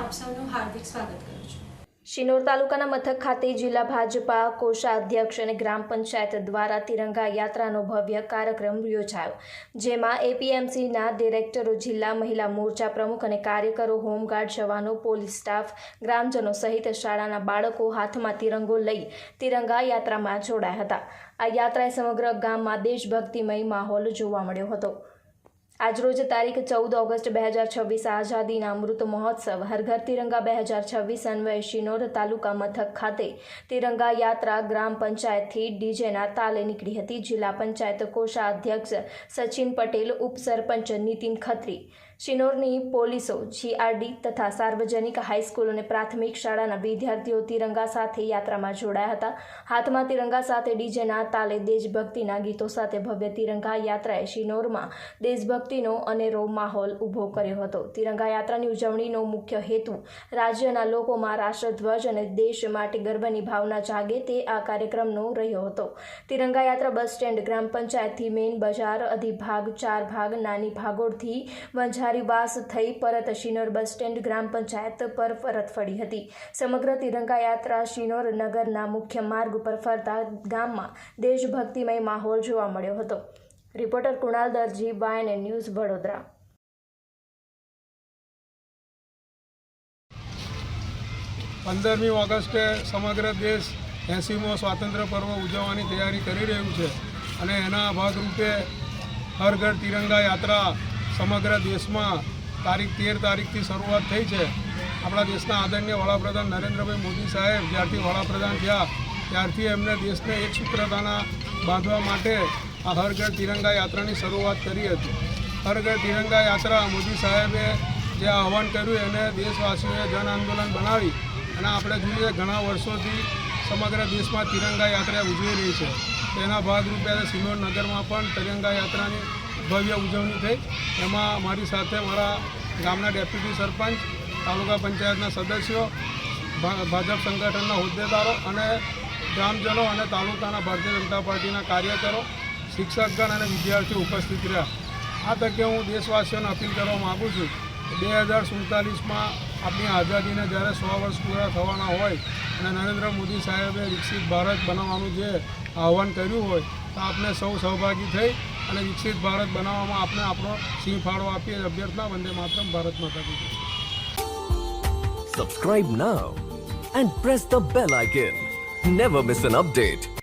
આપ સૌનું હાર્દિક સ્વાગત કરું છું। શિનોર તાલુકાના મથક ખાતે જિલ્લા ભાજપા કોષાધ્યક્ષ અને ગ્રામ પંચાયત દ્વારા તિરંગા યાત્રાનો ભવ્ય કાર્યક્રમ યોજાયો, જેમાં એપીએમસીના ડિરેક્ટરો, જિલ્લા મહિલા મોરચા પ્રમુખ અને કાર્યકરો, હોમગાર્ડ જવાનો, પોલીસ સ્ટાફ, ગ્રામજનો સહિત શાળાના બાળકો હાથમાં તિરંગો લઈ તિરંગા યાત્રામાં જોડાયા હતા। આ યાત્રાએ સમગ્ર ગામમાં દેશભક્તિમય માહોલ જોવા મળ્યો હતો। આજરોજ તારીખ 14 ઓગસ્ટ 2026 આઝાદીના અમૃત મહોત્સવ હર ઘર તિરંગા 2026 અન્વયે શિનોર તાલુકા મથક ખાતે તિરંગા યાત્રા ગ્રામ પંચાયતથી ડીજેના તાલે નીકળી હતી। જિલ્લા પંચાયત કોષાધ્યક્ષ સચિન પટેલ, ઉપસરપંચ નીતિન ખત્રી, શિનોરની પોલીસો, જીઆરડી તથા સાર્વજનિક હાઈસ્કૂલ અને પ્રાથમિક શાળાના વિદ્યાર્થીઓ તિરંગા સાથે યાત્રામાં જોડાયા હતા। હાથમાં તિરંગા સાથે ડીજેના તાલે દેશભક્તિના ગીતો સાથે ભવ્ય તિરંગા યાત્રાએ શિનોરમાં દેશભક્તિનો અનેરો માહોલ ઊભો કર્યો હતો। તિરંગા યાત્રાની ઉજવણીનો મુખ્ય હેતુ રાજ્યના લોકોમાં રાષ્ટ્રધ્વજ અને દેશ માટે ગર્વની ભાવના જાગે તે આ કાર્યક્રમનો રહ્યો હતો। તિરંગા યાત્રા બસ સ્ટેન્ડ, ગ્રામ પંચાયતથી મેઇન બજાર, અધિભાગ, 4 ભાગ, નાની ભાગોળથી વાસ થઈ પરત શિનોર બસ સ્ટેન્ડ, ગ્રામ પંચાયત પર પરત ફરી હતી। સમગ્ર તિરંગા યાત્રા શિનોર નગરના મુખ્ય માર્ગ પર ફરતા ગામમાં દેશભક્તિમય માહોલ જોવા મળ્યો હતો। રિપોર્ટર કુણાલ દરજી, YNN ન્યૂઝ, વડોદરા। 15મી ઓગસ્ટે સમગ્ર દેશ 80મો સ્વાતંત્ર્ય પર્વ ઉજવવાની તૈયારી કરી રહ્યું છે અને એના ભાગરૂપે હર ઘર તિરંગા યાત્રા સમગ્ર દેશમાં તારીખ 13 તારીખથી શરૂઆત થઈ છે। આપણા દેશના આદરણીય વડાપ્રધાન નરેન્દ્રભાઈ મોદી સાહેબ જ્યારથી વડાપ્રધાન થયા ત્યારથી એમને દેશને એક સૂત્રતાના બાંધવા માટે આ હર ઘર તિરંગા યાત્રાની શરૂઆત કરી હતી। હર ઘર તિરંગા યાત્રા મોદી સાહેબે જે આહવાન કર્યું એને દેશવાસીઓએ જન આંદોલન બનાવી અને આપણે જોઈએ ઘણા વર્ષોથી સમગ્ર દેશમાં તિરંગા યાત્રા ઉજવી રહી છે। તેના ભાગરૂપે શિનોર નગરમાં પણ તિરંગા યાત્રાની ભવ્ય ઉજવણી થઈ। એમાં મારી સાથે મારા ગામના ડેપ્યુટી સરપંચ, તાલુકા પંચાયતના સદસ્યો, ભાજપ સંગઠનના હોદ્દેદારો અને ગ્રામજનો અને તાલુકાના ભારતીય જનતા પાર્ટીના કાર્યકરો, શિક્ષકગણ અને વિદ્યાર્થીઓ ઉપસ્થિત રહ્યા। આ તકે હું દેશવાસીઓને અપીલ કરવા માગું છું કે 2047માં આપણી આઝાદીને જ્યારે 100 વર્ષ પૂરા થવાના હોય અને નરેન્દ્ર મોદી સાહેબે વિકસિત ભારત બનાવવાનું જે આહવાન કર્યું હોય તો આપણે સૌ સહભાગી થઈ અને વિકસિત ભારત બનાવવામાં આપણે આપણો સિંહ ફાળો આપીએ। અભ્યર્થના, વંદે માતરમ, ભારત માતા કી જય। Subscribe now and press the bell icon. Never miss an update.